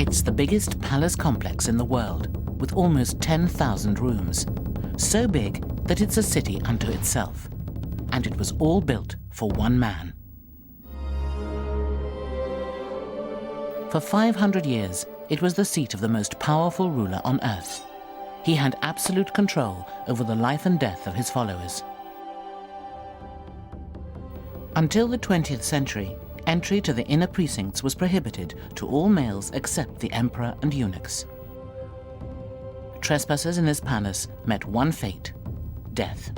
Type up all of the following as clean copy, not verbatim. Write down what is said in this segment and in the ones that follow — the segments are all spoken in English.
It's the biggest palace complex in the world, with almost 10,000 rooms. So big that it's a city unto itself. And it was all built for one man. For 500 years, it was the seat of the most powerful ruler on earth. He had absolute control over the life and death of his followers. Until the 20th century, entry to the inner precincts was prohibited to all males except the emperor and eunuchs. Trespassers in this palace met one fate: death.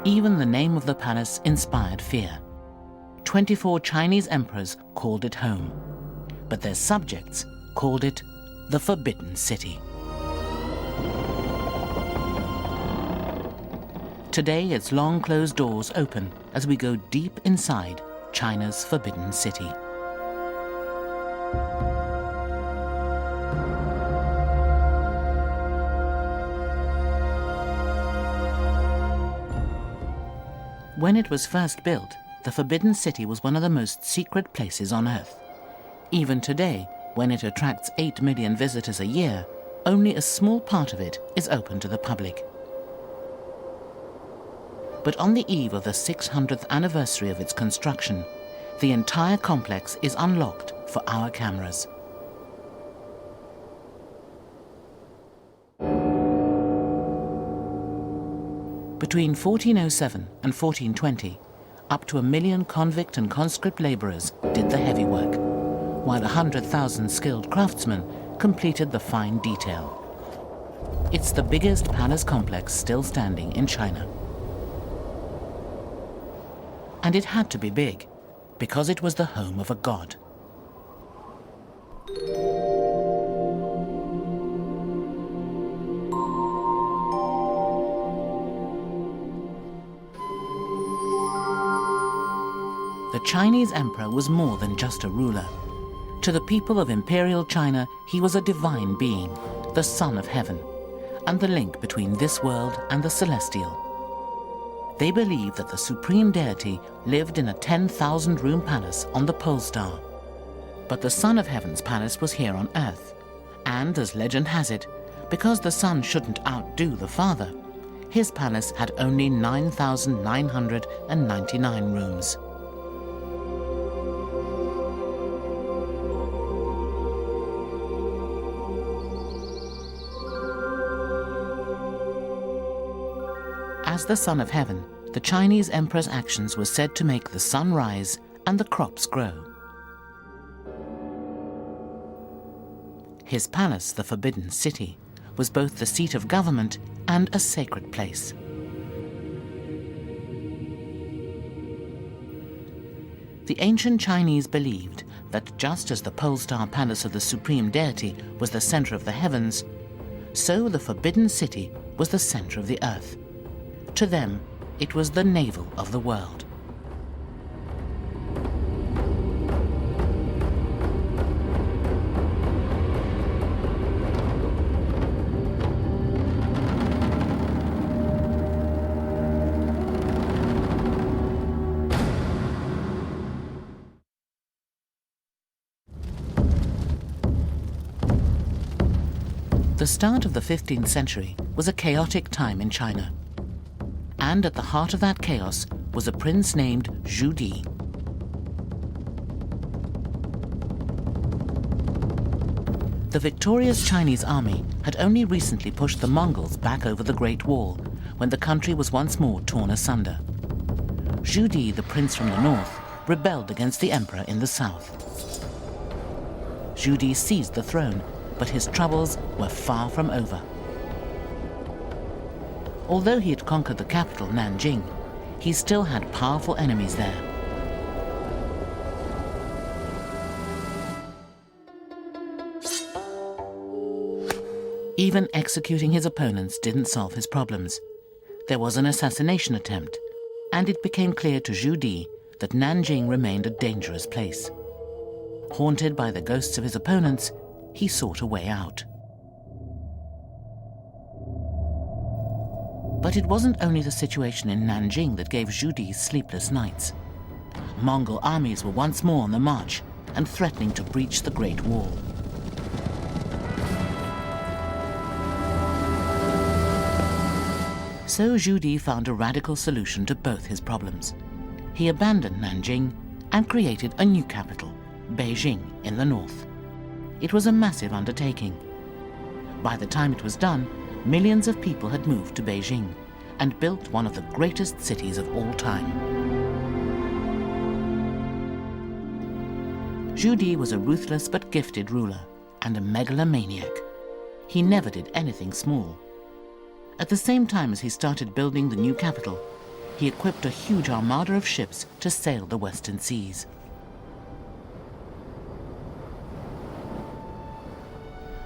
Even the name of the palace inspired fear. 24 Chinese emperors called it home, but their subjects called it the Forbidden City. Today, its long closed doors open as we go deep inside China's Forbidden City. When it was first built, the Forbidden City was one of the most secret places on Earth. Even today, when it attracts 8 million visitors a year, only a small part of it is open to the public. But on the eve of the 600th anniversary of its construction, the entire complex is unlocked for our cameras. Between 1407 and 1420, up to 1 million convict and conscript laborers did the heavy work, while 100,000 skilled craftsmen completed the fine detail. It's the biggest palace complex still standing in China. And it had to be big, because it was the home of a god. The Chinese emperor was more than just a ruler. To the people of imperial China, he was a divine being, the son of heaven, and the link between this world and the celestial. They believed that the supreme deity lived in a 10,000-room palace on the pole star. But the Son of Heaven's palace was here on Earth. And, as legend has it, because the Son shouldn't outdo the Father, his palace had only 9,999 rooms. As the Son of Heaven, the Chinese emperor's actions were said to make the sun rise and the crops grow. His palace, the Forbidden City, was both the seat of government and a sacred place. The ancient Chinese believed that just as the pole star palace of the supreme deity was the center of the heavens, so the Forbidden City was the center of the earth. To them, it was the navel of the world. The start of the 15th century was a chaotic time in China. And at the heart of that chaos was a prince named Zhu Di. The victorious Chinese army had only recently pushed the Mongols back over the Great Wall when the country was once more torn asunder. Zhu Di, the prince from the north, rebelled against the emperor in the south. Zhu Di seized the throne, but his troubles were far from over. Although he had conquered the capital, Nanjing, he still had powerful enemies there. Even executing his opponents didn't solve his problems. There was an assassination attempt, and it became clear to Zhu Di that Nanjing remained a dangerous place. Haunted by the ghosts of his opponents, he sought a way out. But it wasn't only the situation in Nanjing that gave Zhu Di sleepless nights. Mongol armies were once more on the march, and threatening to breach the Great Wall. So Zhu Di found a radical solution to both his problems. He abandoned Nanjing and created a new capital, Beijing, in the north. It was a massive undertaking. By the time it was done, millions of people had moved to Beijing and built one of the greatest cities of all time. Zhu Di was a ruthless but gifted ruler and a megalomaniac. He never did anything small. At the same time as he started building the new capital, he equipped a huge armada of ships to sail the western seas.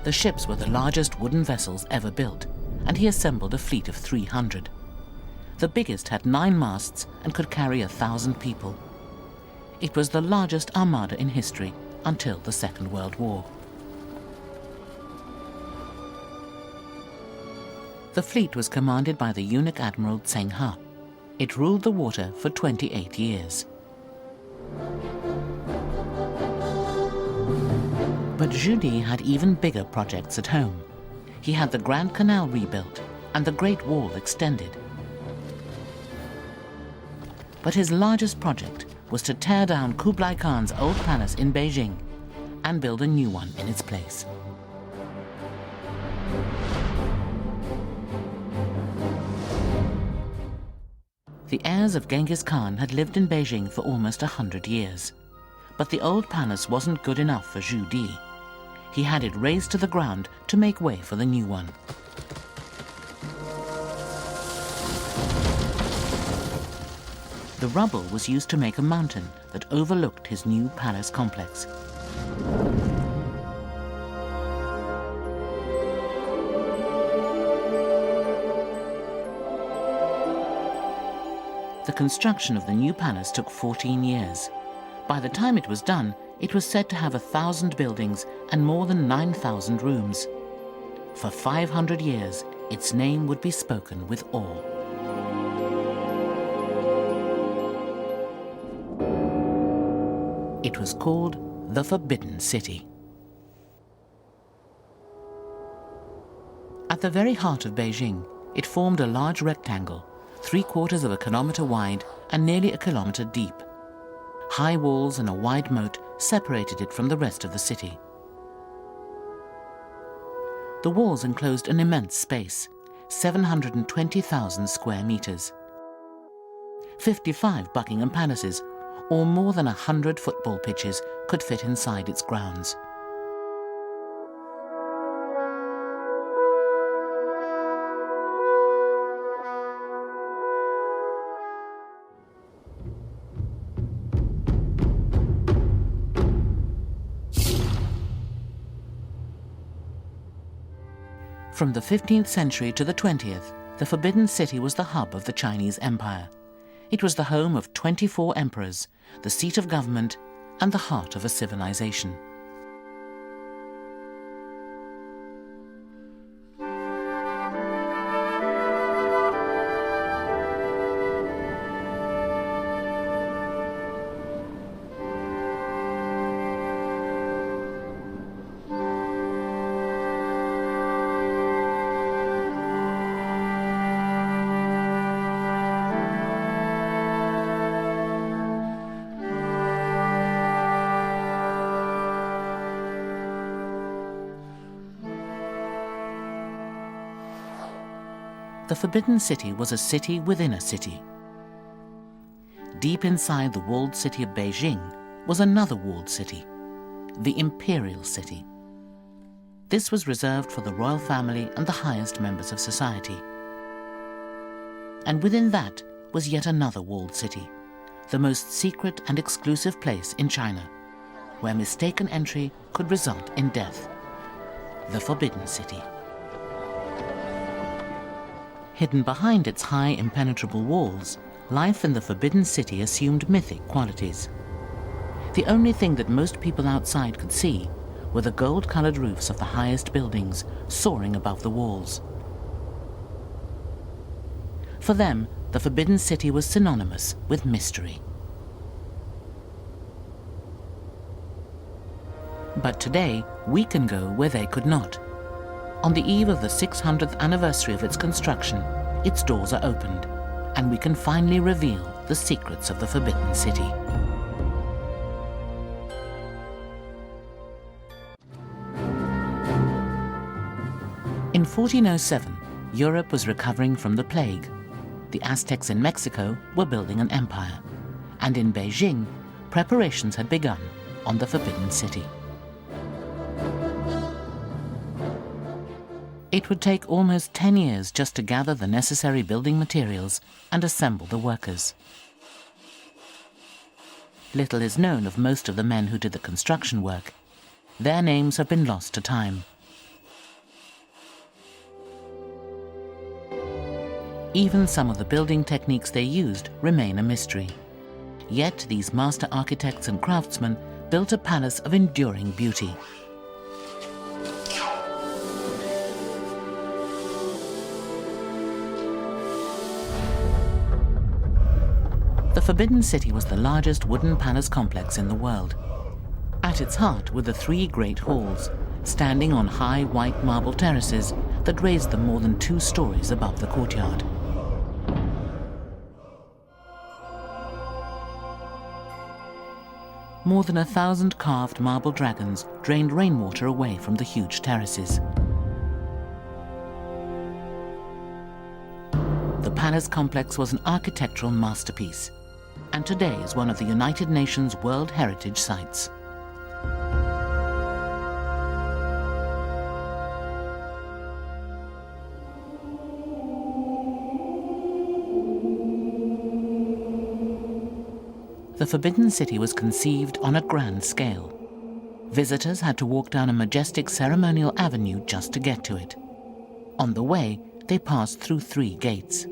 The ships were the largest wooden vessels ever built, and he assembled a fleet of 300. The biggest had 9 masts and could carry 1,000 people. It was the largest armada in history until the Second World War. The fleet was commanded by the eunuch admiral Zheng He. It ruled the water for 28 years. But Zhu Di had even bigger projects at home. He had the Grand Canal rebuilt and the Great Wall extended. But his largest project was to tear down Kublai Khan's old palace in Beijing and build a new one in its place. The heirs of Genghis Khan had lived in Beijing for almost 100 years. But the old palace wasn't good enough for Zhu Di. He had it razed to the ground to make way for the new one. The rubble was used to make a mountain that overlooked his new palace complex. The construction of the new palace took 14 years. By the time it was done, it was said to have 1,000 buildings and more than 9,000 rooms. For 500 years, its name would be spoken with awe. It was called the Forbidden City. At the very heart of Beijing, it formed a large rectangle, 3/4 of a kilometer wide and nearly a kilometer deep. High walls and a wide moat separated it from the rest of the city. The walls enclosed an immense space, 720,000 square meters. 55 Buckingham Palaces, or more than 100 football pitches, could fit inside its grounds. From the 15th century to the 20th, the Forbidden City was the hub of the Chinese Empire. It was the home of 24 emperors, the seat of government, and the heart of a civilization. The Forbidden City was a city within a city. Deep inside the walled city of Beijing was another walled city, the Imperial City. This was reserved for the royal family and the highest members of society. And within that was yet another walled city, the most secret and exclusive place in China, where mistaken entry could result in death, the Forbidden City. Hidden behind its high, impenetrable walls, life in the Forbidden City assumed mythic qualities. The only thing that most people outside could see were the gold-colored roofs of the highest buildings soaring above the walls. For them, the Forbidden City was synonymous with mystery. But today, we can go where they could not. On the eve of the 600th anniversary of its construction, its doors are opened, and we can finally reveal the secrets of the Forbidden City. In 1407, Europe was recovering from the plague. The Aztecs in Mexico were building an empire, and in Beijing, preparations had begun on the Forbidden City. It would take almost 10 years just to gather the necessary building materials and assemble the workers. Little is known of most of the men who did the construction work. Their names have been lost to time. Even some of the building techniques they used remain a mystery. Yet these master architects and craftsmen built a palace of enduring beauty. The Forbidden City was the largest wooden palace complex in the world. At its heart were the three great halls, standing on high white marble terraces that raised them more than 2 stories above the courtyard. More than 1,000 carved marble dragons drained rainwater away from the huge terraces. The palace complex was an architectural masterpiece, and today is one of the United Nations World Heritage Sites. The Forbidden City was conceived on a grand scale. Visitors had to walk down a majestic ceremonial avenue just to get to it. On the way, they passed through 3 gates.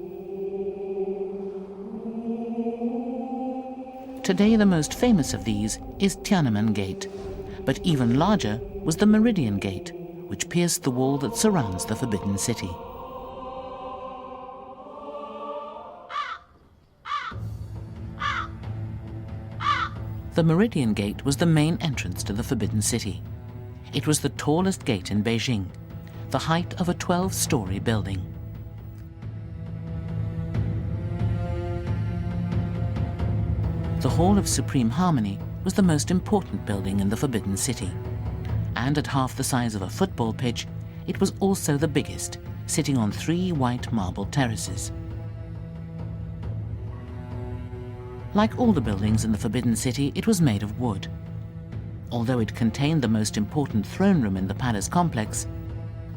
Today, the most famous of these is Tiananmen Gate, but even larger was the Meridian Gate, which pierced the wall that surrounds the Forbidden City. The Meridian Gate was the main entrance to the Forbidden City. It was the tallest gate in Beijing, the height of a 12-story building. The Hall of Supreme Harmony was the most important building in the Forbidden City, and at half the size of a football pitch, it was also the biggest, sitting on 3 white marble terraces. Like all the buildings in the Forbidden City, it was made of wood. Although it contained the most important throne room in the palace complex,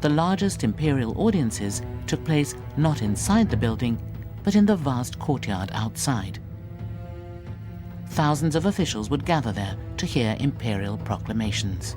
the largest imperial audiences took place not inside the building, but in the vast courtyard outside. Thousands of officials would gather there to hear imperial proclamations.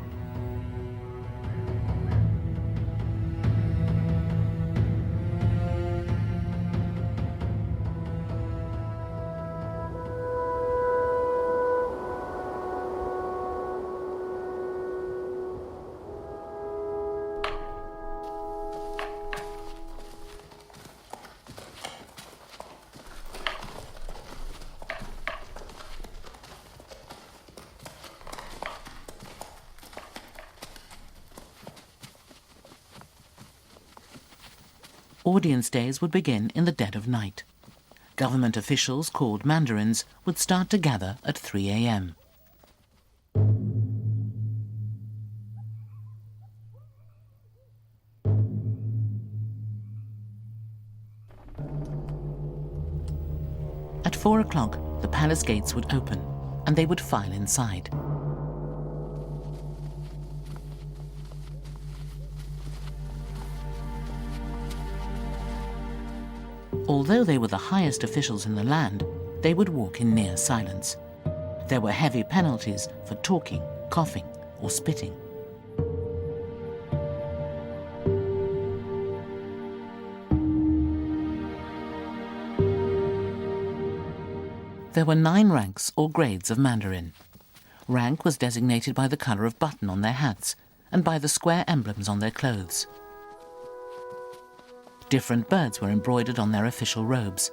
Audience days would begin in the dead of night. Government officials, called mandarins, would start to gather at 3 a.m. At 4 o'clock, the palace gates would open, and they would file inside. Although they were the highest officials in the land, they would walk in near silence. There were heavy penalties for talking, coughing, or spitting. There were 9 ranks or grades of Mandarin. Rank was designated by the color of button on their hats and by the square emblems on their clothes. Different birds were embroidered on their official robes,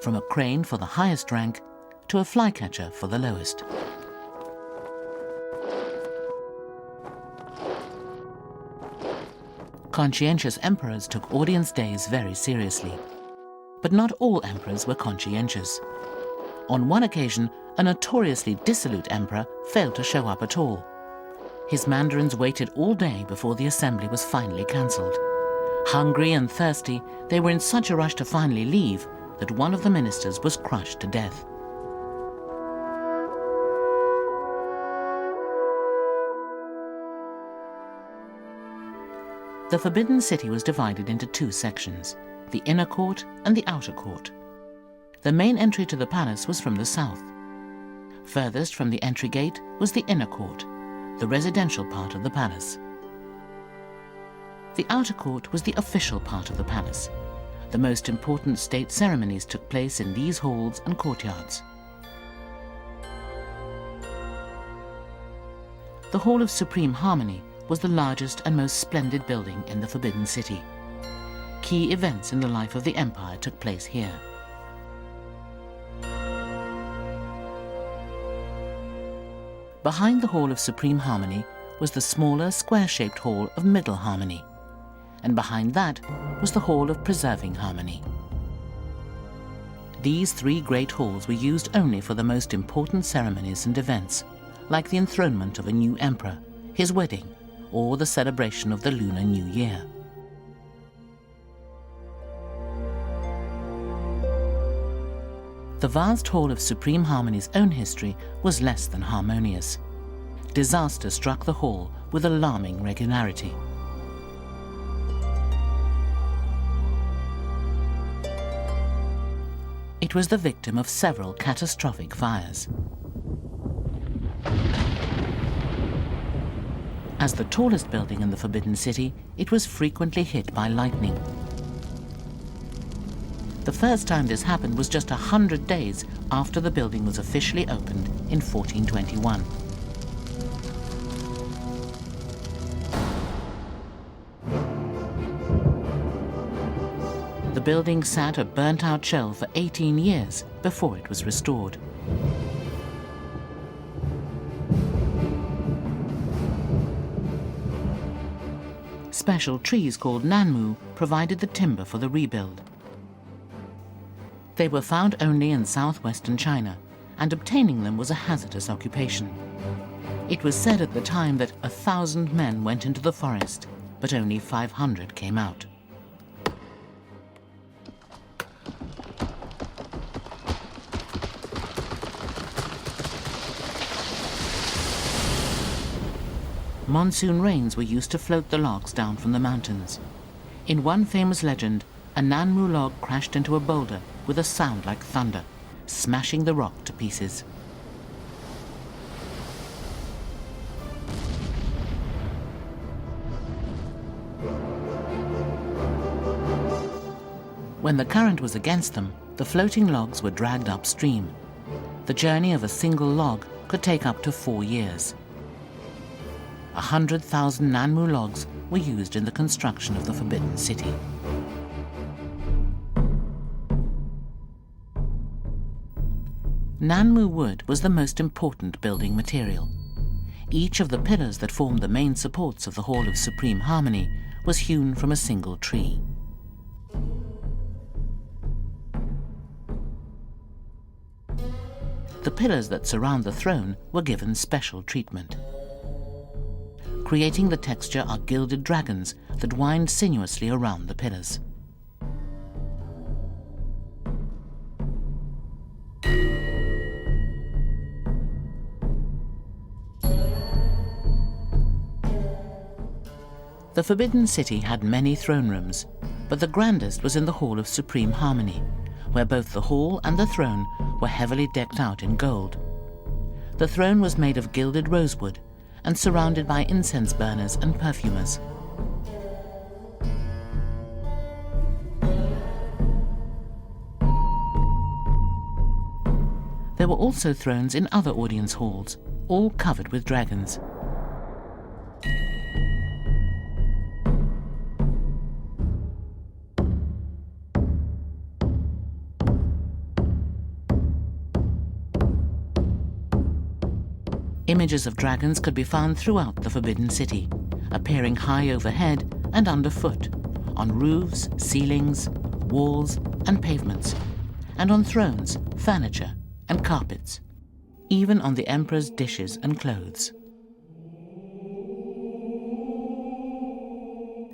from a crane for the highest rank to a flycatcher for the lowest. Conscientious emperors took audience days very seriously. But not all emperors were conscientious. On one occasion, a notoriously dissolute emperor failed to show up at all. His mandarins waited all day before the assembly was finally cancelled. Hungry and thirsty, they were in such a rush to finally leave that one of the ministers was crushed to death. The Forbidden City was divided into two sections, the inner court and the outer court. The main entry to the palace was from the south. Furthest from the entry gate was the inner court, the residential part of the palace. The outer court was the official part of the palace. The most important state ceremonies took place in these halls and courtyards. The Hall of Supreme Harmony was the largest and most splendid building in the Forbidden City. Key events in the life of the empire took place here. Behind the Hall of Supreme Harmony was the smaller, square-shaped Hall of Middle Harmony, and behind that was the Hall of Preserving Harmony. These three great halls were used only for the most important ceremonies and events, like the enthronement of a new emperor, his wedding, or the celebration of the Lunar New Year. The vast Hall of Supreme Harmony's own history was less than harmonious. Disaster struck the hall with alarming regularity. It was the victim of several catastrophic fires. As the tallest building in the Forbidden City, it was frequently hit by lightning. The first time this happened was just 100 days after the building was officially opened in 1421. The building sat a burnt-out shell for 18 years before it was restored. Special trees called nanmu provided the timber for the rebuild. They were found only in southwestern China, and obtaining them was a hazardous occupation. It was said at the time that 1,000 men went into the forest, but only 500 came out. Monsoon rains were used to float the logs down from the mountains. In one famous legend, a nanmu log crashed into a boulder with a sound like thunder, smashing the rock to pieces. When the current was against them, the floating logs were dragged upstream. The journey of a single log could take up to 4 years. 100,000 nanmu logs were used in the construction of the Forbidden City. Nanmu wood was the most important building material. Each of the pillars that formed the main supports of the Hall of Supreme Harmony was hewn from a single tree. The pillars that surround the throne were given special treatment. Creating the texture are gilded dragons that wind sinuously around the pillars. The Forbidden City had many throne rooms, but the grandest was in the Hall of Supreme Harmony, where both the hall and the throne were heavily decked out in gold. The throne was made of gilded rosewood and surrounded by incense burners and perfumers. There were also thrones in other audience halls, all covered with dragons. Images of dragons could be found throughout the Forbidden City, appearing high overhead and underfoot, on roofs, ceilings, walls, and pavements, and on thrones, furniture, and carpets, even on the emperor's dishes and clothes.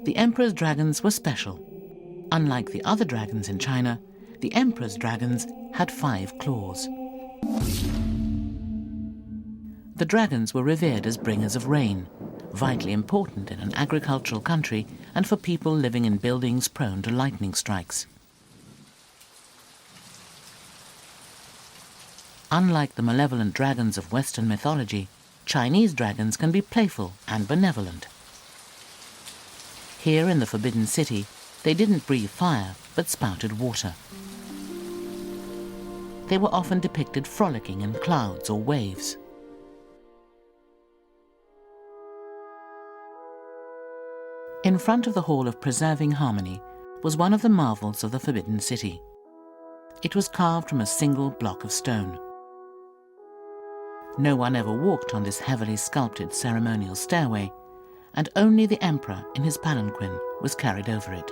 The emperor's dragons were special. Unlike the other dragons in China, the emperor's dragons had 5 claws. The dragons were revered as bringers of rain, vitally important in an agricultural country and for people living in buildings prone to lightning strikes. Unlike the malevolent dragons of Western mythology, Chinese dragons can be playful and benevolent. Here in the Forbidden City, they didn't breathe fire, but spouted water. They were often depicted frolicking in clouds or waves. In front of the Hall of Preserving Harmony was one of the marvels of the Forbidden City. It was carved from a single block of stone. No one ever walked on this heavily sculpted ceremonial stairway, and only the emperor in his palanquin was carried over it.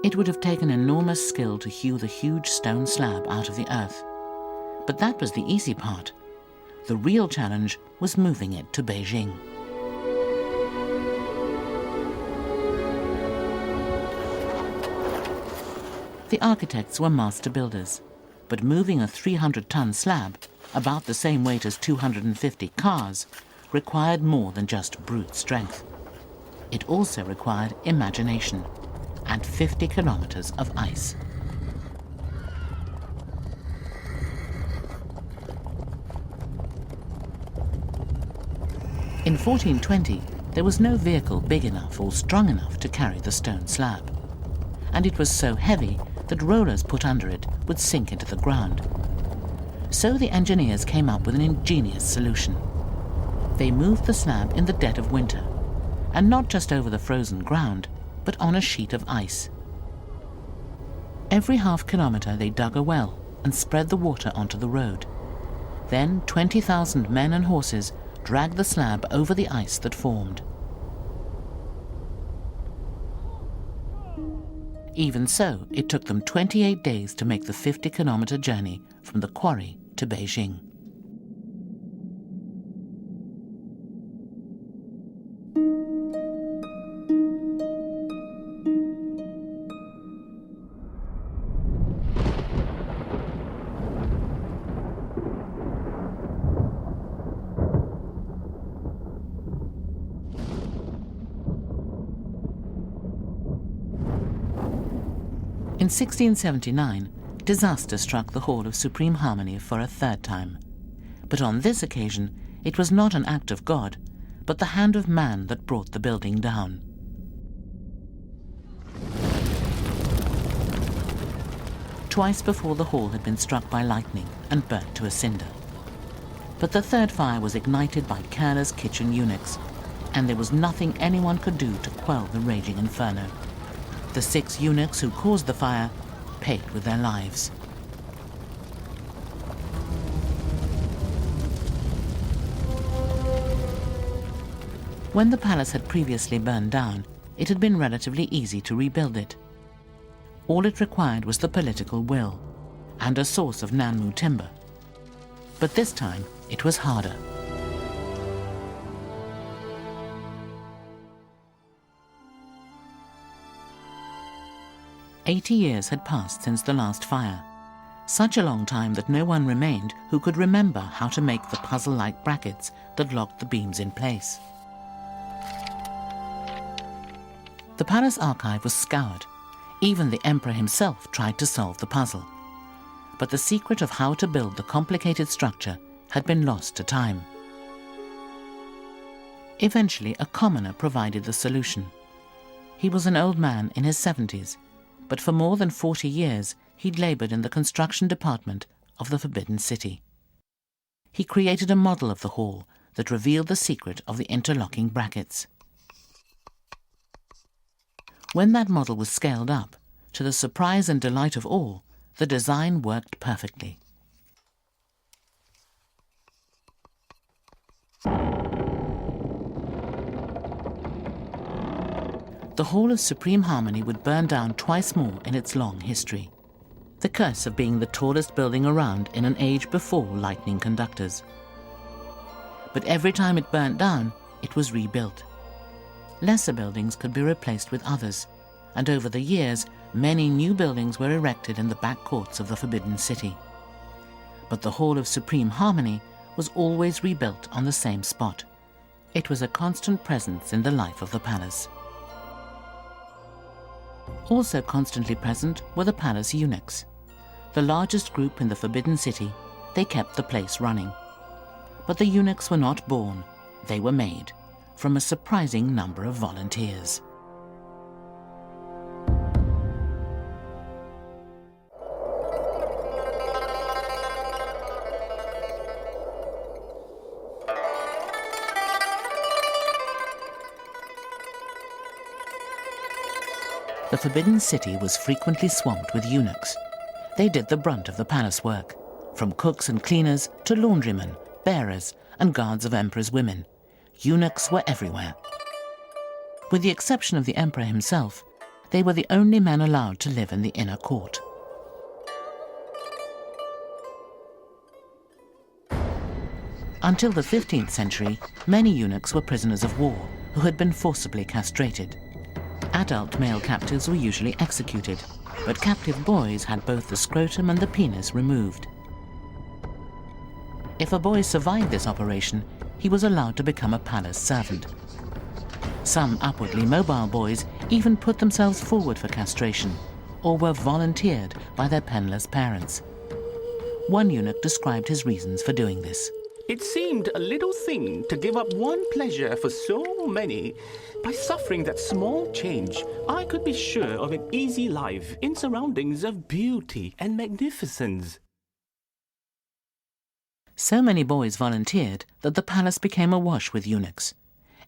It would have taken enormous skill to hew the huge stone slab out of the earth. But that was the easy part. The real challenge was moving it to Beijing. The architects were master builders, but moving a 300-ton slab, about the same weight as 250 cars, required more than just brute strength. It also required imagination and 50 kilometers of ice. In 1420, there was no vehicle big enough or strong enough to carry the stone slab, and it was so heavy that rollers put under it would sink into the ground. So the engineers came up with an ingenious solution. They moved the slab in the dead of winter, and not just over the frozen ground, but on a sheet of ice. Every half-kilometer they dug a well and spread the water onto the road. Then 20,000 men and horses dragged the slab over the ice that formed. Even so, it took them 28 days to make the 50-kilometer journey from the quarry to Beijing. In 1679, disaster struck the Hall of Supreme Harmony for a 3rd time. But on this occasion, it was not an act of God, but the hand of man that brought the building down. Twice before the hall had been struck by lightning and burnt to a cinder. But the 3rd fire was ignited by careless kitchen eunuchs, and there was nothing anyone could do to quell the raging inferno. The 6 eunuchs who caused the fire paid with their lives. When the palace had previously burned down, it had been relatively easy to rebuild it. All it required was the political will and a source of Nanmu timber. But this time, it was harder. 80 years had passed since the last fire, such a long time that no one remained who could remember how to make the puzzle-like brackets that locked the beams in place. The palace archive was scoured. Even the emperor himself tried to solve the puzzle. But the secret of how to build the complicated structure had been lost to time. Eventually, a commoner provided the solution. He was an old man in his 70s, but for more than 40 years he'd labored in the construction department of the Forbidden City. He created a model of the hall that revealed the secret of the interlocking brackets. When that model was scaled up, to the surprise and delight of all, The design worked perfectly. The Hall of Supreme Harmony would burn down twice more in its long history. The curse of being the tallest building around in an age before lightning conductors. But every time it burnt down, it was rebuilt. Lesser buildings could be replaced with others, and over the years, many new buildings were erected in the back courts of the Forbidden City. But the Hall of Supreme Harmony was always rebuilt on the same spot. It was a constant presence in the life of the palace. Also constantly present were the palace eunuchs. The largest group in the Forbidden City, they kept the place running. But the eunuchs were not born, they were made, from a surprising number of volunteers. The Forbidden City was frequently swamped with eunuchs. They did the brunt of the palace work, from cooks and cleaners to laundrymen, bearers, and guards of emperors' women. Eunuchs were everywhere. With the exception of the emperor himself, they were the only men allowed to live in the inner court. Until the 15th century, many eunuchs were prisoners of war who had been forcibly castrated. Adult male captives were usually executed, but captive boys had both the scrotum and the penis removed. If a boy survived this operation, he was allowed to become a palace servant. Some upwardly mobile boys even put themselves forward for castration, or were volunteered by their penniless parents. One eunuch described his reasons for doing this. It seemed a little thing to give up one pleasure for so many. By suffering that small change, I could be sure of an easy life in surroundings of beauty and magnificence. So many boys volunteered that the palace became awash with eunuchs.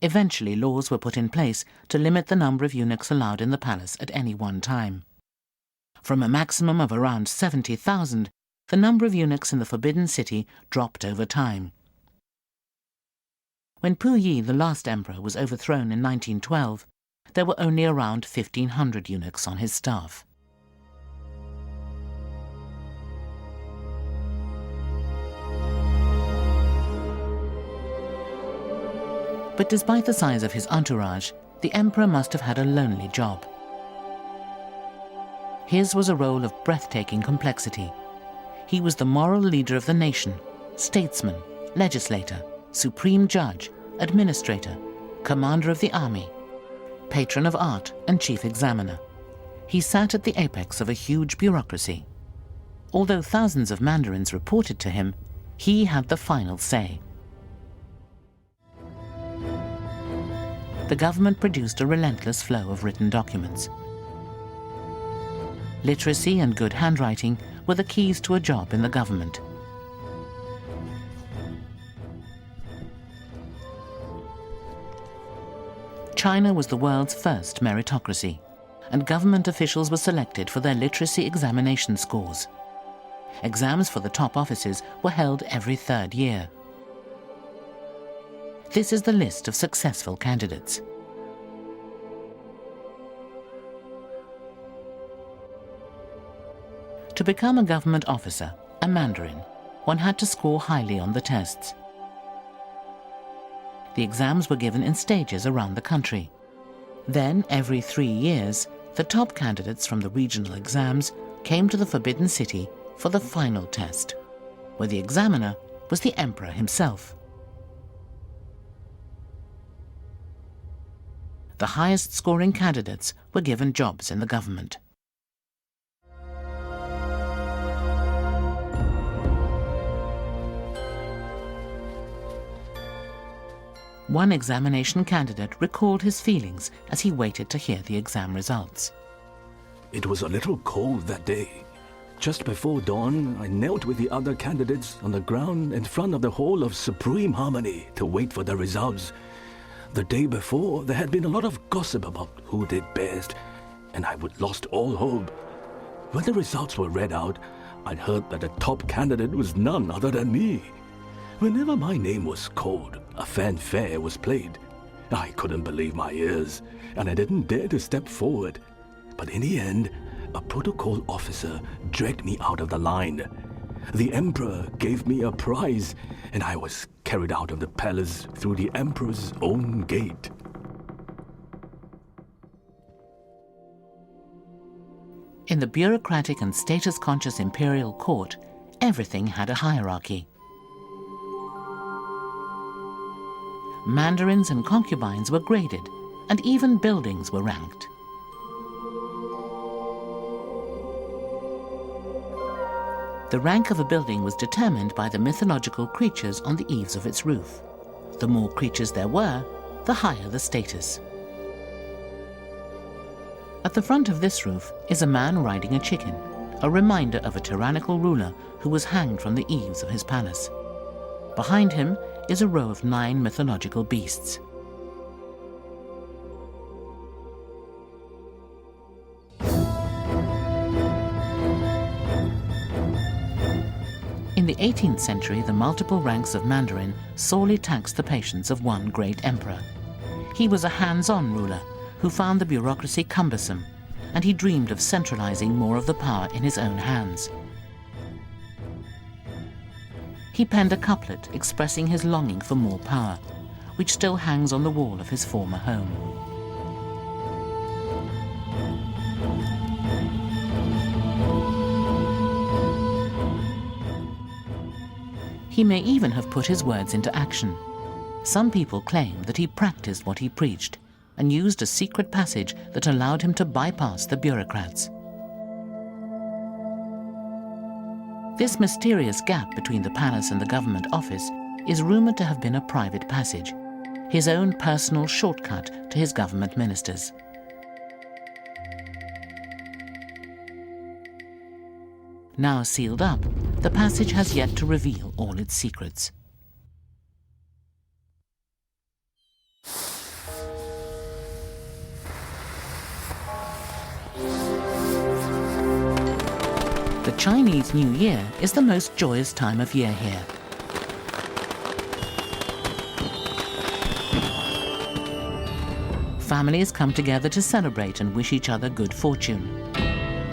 Eventually, laws were put in place to limit the number of eunuchs allowed in the palace at any one time. From a maximum of around 70,000, the number of eunuchs in the Forbidden City dropped over time. When Puyi, the last emperor, was overthrown in 1912, there were only around 1,500 eunuchs on his staff. But despite the size of his entourage, the emperor must have had a lonely job. His was a role of breathtaking complexity. He was the moral leader of the nation, statesman, legislator, supreme judge, administrator, commander of the army, patron of art, and chief examiner. He sat at the apex of a huge bureaucracy. Although thousands of mandarins reported to him, he had the final say. The government produced a relentless flow of written documents. Literacy and good handwriting were the keys to a job in the government. China was the world's first meritocracy, and government officials were selected for their literacy examination scores. Exams for the top offices were held every third year. This is the list of successful candidates. To become a government officer, a mandarin, one had to score highly on the tests. The exams were given in stages around the country. Then, every 3 years, the top candidates from the regional exams came to the Forbidden City for the final test, where the examiner was the emperor himself. The highest scoring candidates were given jobs in the government. One examination candidate recalled his feelings as he waited to hear the exam results. It was a little cold that day. Just before dawn, I knelt with the other candidates on the ground in front of the Hall of Supreme Harmony to wait for the results. The day before, there had been a lot of gossip about who did best, and I would lost all hope. When the results were read out, I'd heard that the top candidate was none other than me. Whenever my name was called, a fanfare was played. I couldn't believe my ears, and I didn't dare to step forward. But in the end, a protocol officer dragged me out of the line. The emperor gave me a prize, and I was carried out of the palace through the emperor's own gate. In the bureaucratic and status-conscious imperial court, everything had a hierarchy. Mandarins and concubines were graded, and even buildings were ranked. The rank of a building was determined by the mythological creatures on the eaves of its roof. The more creatures there were, the higher the status. At the front of this roof is a man riding a chicken, a reminder of a tyrannical ruler who was hanged from the eaves of his palace. Behind him is a row of 9 mythological beasts. In the 18th century, the multiple ranks of Mandarin sorely taxed the patience of one great emperor. He was a hands-on ruler who found the bureaucracy cumbersome, and he dreamed of centralizing more of the power in his own hands. He penned a couplet expressing his longing for more power, which still hangs on the wall of his former home. He may even have put his words into action. Some people claim that he practiced what he preached and used a secret passage that allowed him to bypass the bureaucrats. This mysterious gap between the palace and the government office is rumored to have been a private passage, his own personal shortcut to his government ministers. Now sealed up, the passage has yet to reveal all its secrets. The Chinese New Year is the most joyous time of year here. Families come together to celebrate and wish each other good fortune.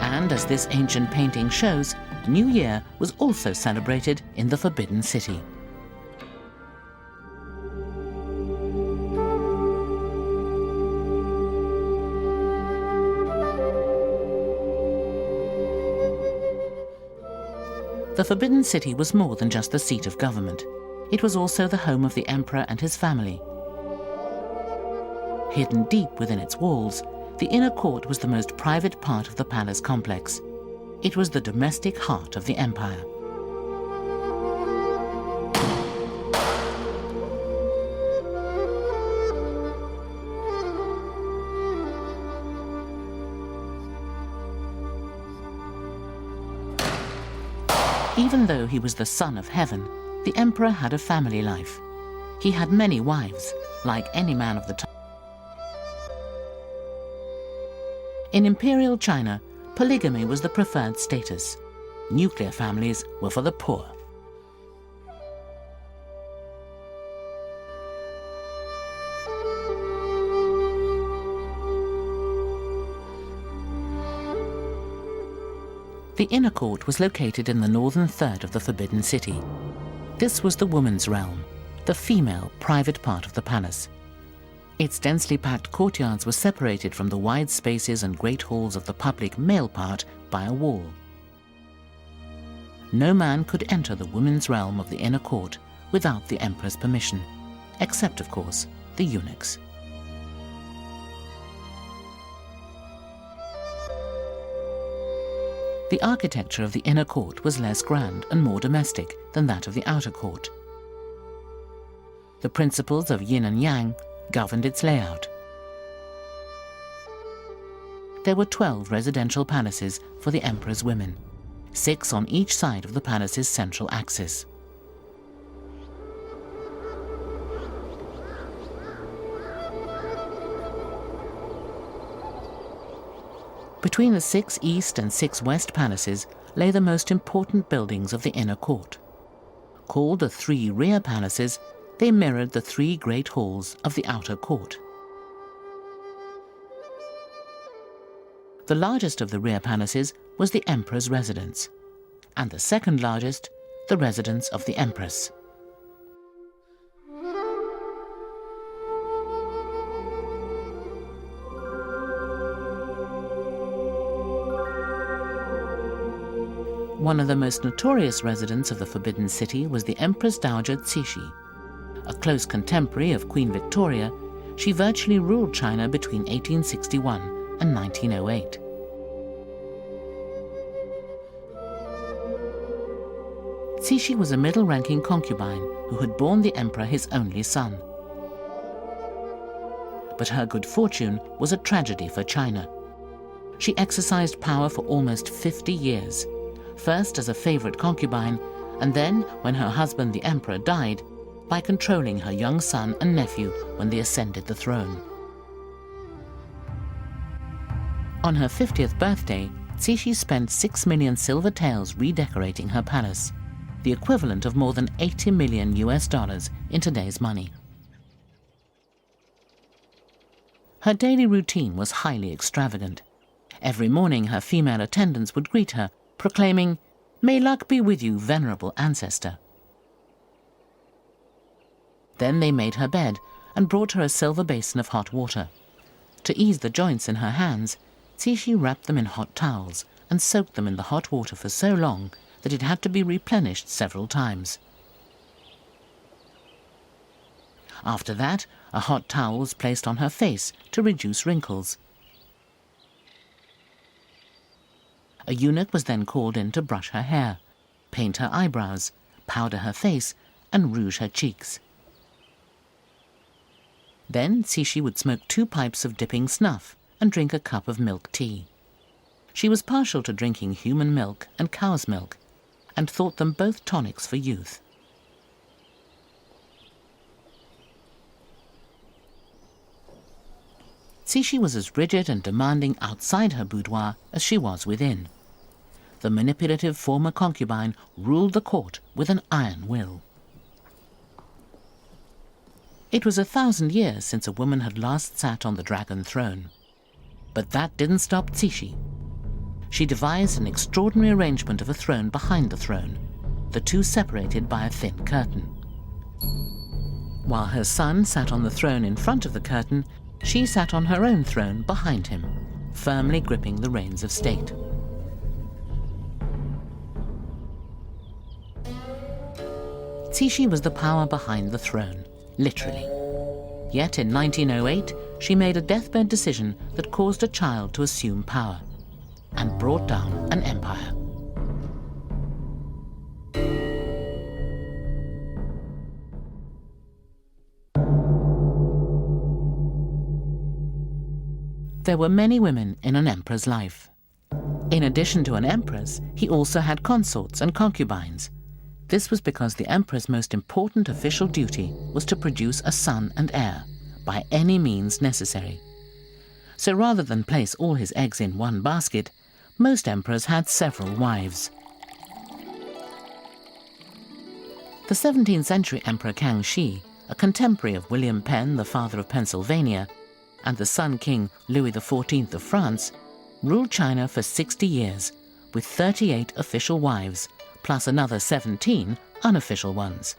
And as this ancient painting shows, New Year was also celebrated in the Forbidden City. The Forbidden City was more than just the seat of government. It was also the home of the emperor and his family. Hidden deep within its walls, the inner court was the most private part of the palace complex. It was the domestic heart of the empire. Even though he was the son of heaven, the emperor had a family life. He had many wives, like any man of the time. In imperial China, polygamy was the preferred status. Nuclear families were for the poor. The inner court was located in the northern third of the Forbidden City. This was the woman's realm, the female private part of the palace. Its densely packed courtyards were separated from the wide spaces and great halls of the public male part by a wall. No man could enter the women's realm of the inner court without the emperor's permission, except, of course, the eunuchs. The architecture of the inner court was less grand and more domestic than that of the outer court. The principles of yin and yang governed its layout. There were 12 residential palaces for the emperor's women, 6 on each side of the palace's central axis. Between the 6 east and 6 west palaces lay the most important buildings of the inner court. Called the 3 rear palaces, they mirrored the 3 great halls of the outer court. The largest of the rear palaces was the emperor's residence, and the second largest, the residence of the empress. One of the most notorious residents of the Forbidden City was the Empress Dowager Cixi. A close contemporary of Queen Victoria, she virtually ruled China between 1861 and 1908. Cixi was a middle-ranking concubine who had borne the emperor his only son. But her good fortune was a tragedy for China. She exercised power for almost 50 years, first as a favorite concubine, and then, when her husband the emperor died, by controlling her young son and nephew when they ascended the throne. On her 50th birthday, Cixi spent 6 million silver taels redecorating her palace, the equivalent of more than $80 million in today's money. Her daily routine was highly extravagant. Every morning her female attendants would greet her, proclaiming, "May luck be with you, venerable ancestor." Then they made her bed and brought her a silver basin of hot water. To ease the joints in her hands, Cixi wrapped them in hot towels and soaked them in the hot water for so long that it had to be replenished several times. After that, a hot towel was placed on her face to reduce wrinkles. A eunuch was then called in to brush her hair, paint her eyebrows, powder her face, and rouge her cheeks. Then Cixi would smoke 2 pipes of dipping snuff and drink a cup of milk tea. She was partial to drinking human milk and cow's milk, and thought them both tonics for youth. Cixi was as rigid and demanding outside her boudoir as she was within. The manipulative former concubine ruled the court with an iron will. It was 1,000 years since a woman had last sat on the dragon throne. But that didn't stop Cixi. She devised an extraordinary arrangement of a throne behind the throne, the two separated by a thin curtain. While her son sat on the throne in front of the curtain, she sat on her own throne behind him, firmly gripping the reins of state. Cixi was the power behind the throne, literally. Yet in 1908, she made a deathbed decision that caused a child to assume power and brought down an empire. There were many women in an emperor's life. In addition to an empress, he also had consorts and concubines. This was because the emperor's most important official duty was to produce a son and heir, by any means necessary. So rather than place all his eggs in one basket, most emperors had several wives. The 17th century Emperor Kangxi, a contemporary of William Penn, the father of Pennsylvania, and the Sun King Louis XIV of France, ruled China for 60 years, with 38 official wives, plus another 17 unofficial ones.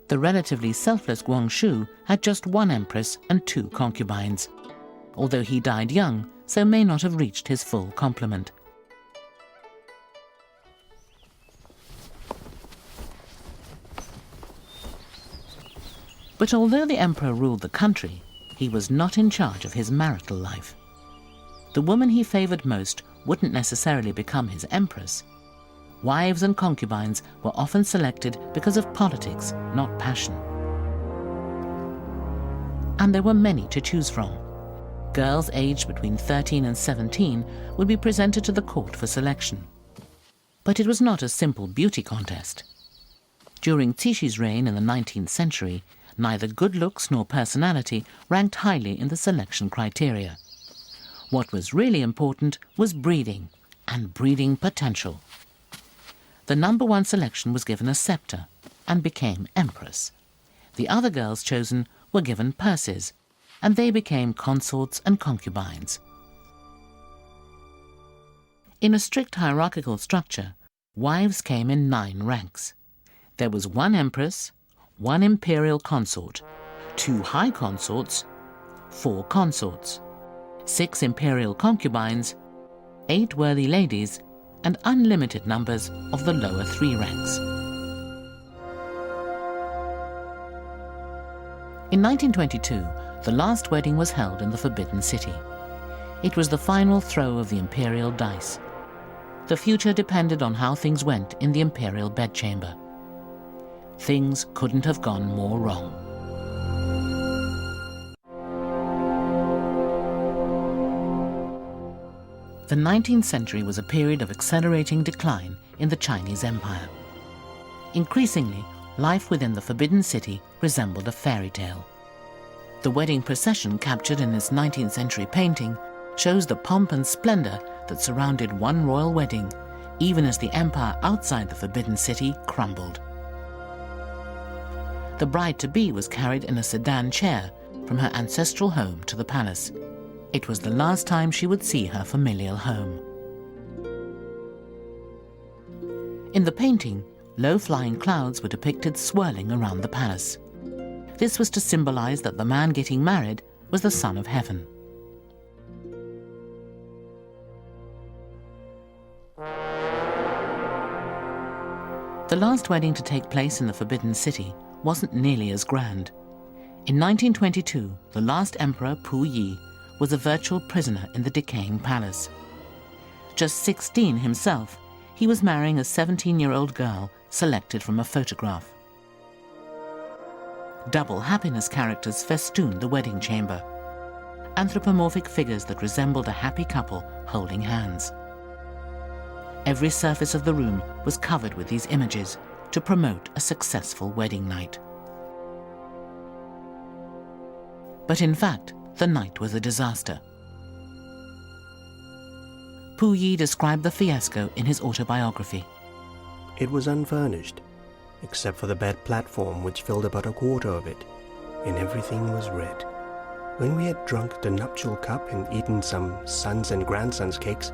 The relatively selfless Guangxu had just 1 empress and 2 concubines, although he died young, so may not have reached his full complement. But although the emperor ruled the country, he was not in charge of his marital life. The woman he favored most wouldn't necessarily become his empress. Wives and concubines were often selected because of politics, not passion. And there were many to choose from. Girls aged between 13 and 17 would be presented to the court for selection. But it was not a simple beauty contest. During Cixi's reign in the 19th century, Neither good looks nor personality ranked highly in the selection criteria. What was really important was breeding, and breeding potential. The number one selection was given a scepter and became empress. The other girls chosen were given purses, and they became consorts and concubines. In a strict hierarchical structure, wives came in 9 ranks. There was 1 empress, 1 imperial consort, 2 high consorts, 4 consorts, 6 imperial concubines, 8 worthy ladies, and unlimited numbers of the lower 3 ranks. In 1922, the last wedding was held in the Forbidden City. It was the final throw of the imperial dice. The future depended on how things went in the imperial bedchamber. Things couldn't have gone more wrong. The 19th century was a period of accelerating decline in the Chinese Empire. Increasingly, life within the Forbidden City resembled a fairy tale. The wedding procession captured in this 19th century painting shows the pomp and splendor that surrounded one royal wedding, even as the empire outside the Forbidden City crumbled. The bride-to-be was carried in a sedan chair from her ancestral home to the palace. It was the last time she would see her familial home. In the painting, low-flying clouds were depicted swirling around the palace. This was to symbolize that the man getting married was the Son of Heaven. The last wedding to take place in the Forbidden City wasn't nearly as grand. In 1922, the last emperor, Pu Yi, was a virtual prisoner in the decaying palace. Just 16 himself, he was marrying a 17-year-old girl selected from a photograph. Double happiness characters festooned the wedding chamber. Anthropomorphic figures that resembled a happy couple holding hands. Every surface of the room was covered with these images to promote a successful wedding night. But in fact, the night was a disaster. Pu Yi described the fiasco in his autobiography. It was unfurnished, except for the bed platform which filled about a quarter of it, and everything was red. When we had drunk the nuptial cup and eaten some sons' and grandsons' cakes,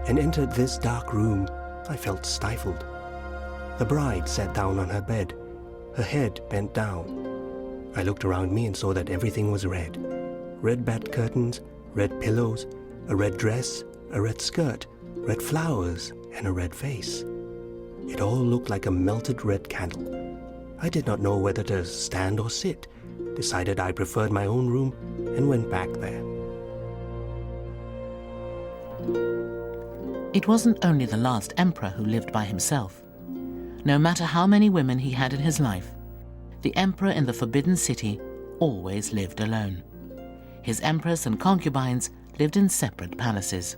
and entered this dark room, I felt stifled. The bride sat down on her bed, her head bent down. I looked around me and saw that everything was red. Red bed curtains, red pillows, a red dress, a red skirt, red flowers, and a red face. It all looked like a melted red candle. I did not know whether to stand or sit, decided I preferred my own room, and went back there. It wasn't only the last emperor who lived by himself. No matter how many women he had in his life, the emperor in the Forbidden City always lived alone. His empress and concubines lived in separate palaces.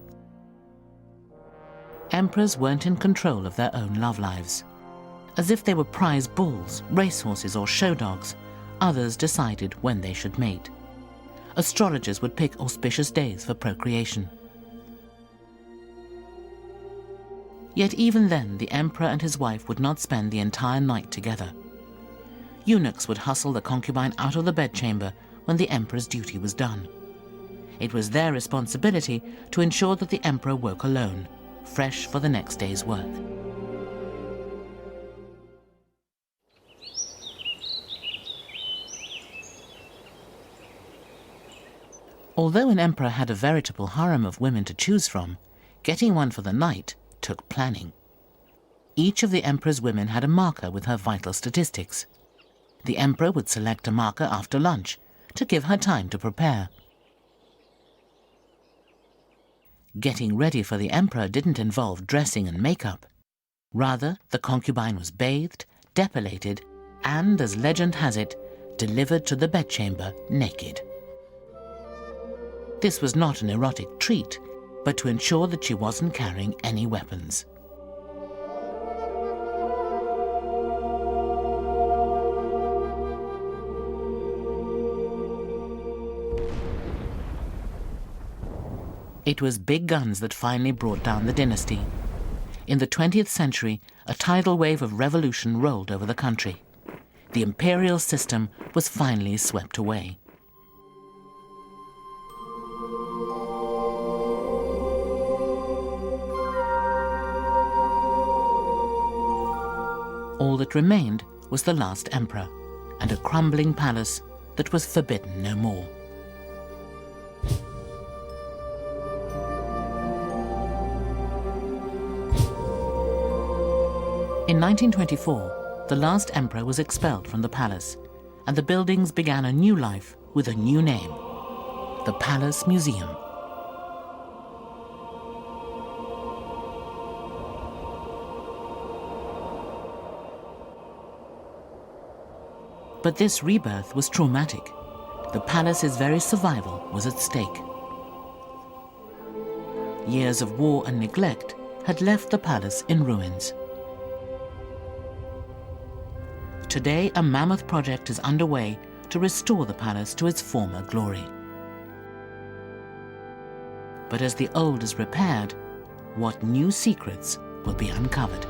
Emperors weren't in control of their own love lives. As if they were prize bulls, racehorses, or show dogs, others decided when they should mate. Astrologers would pick auspicious days for procreation. Yet even then, the emperor and his wife would not spend the entire night together. Eunuchs would hustle the concubine out of the bedchamber when the emperor's duty was done. It was their responsibility to ensure that the emperor woke alone, fresh for the next day's work. Although an emperor had a veritable harem of women to choose from, getting one for the night took planning. Each of the emperor's women had a marker with her vital statistics. The emperor would select a marker after lunch to give her time to prepare. Getting ready for the emperor didn't involve dressing and makeup. Rather, the concubine was bathed, depilated, and, as legend has it, delivered to the bedchamber naked. This was not an erotic treat, but to ensure that she wasn't carrying any weapons. It was big guns that finally brought down the dynasty. In the 20th century, a tidal wave of revolution rolled over the country. The imperial system was finally swept away. All that remained was the last emperor and a crumbling palace that was forbidden no more. In 1924, the last emperor was expelled from the palace, and the buildings began a new life with a new name, the Palace Museum. But this rebirth was traumatic. The palace's very survival was at stake. Years of war and neglect had left the palace in ruins. Today, a mammoth project is underway to restore the palace to its former glory. But as the old is repaired, what new secrets will be uncovered?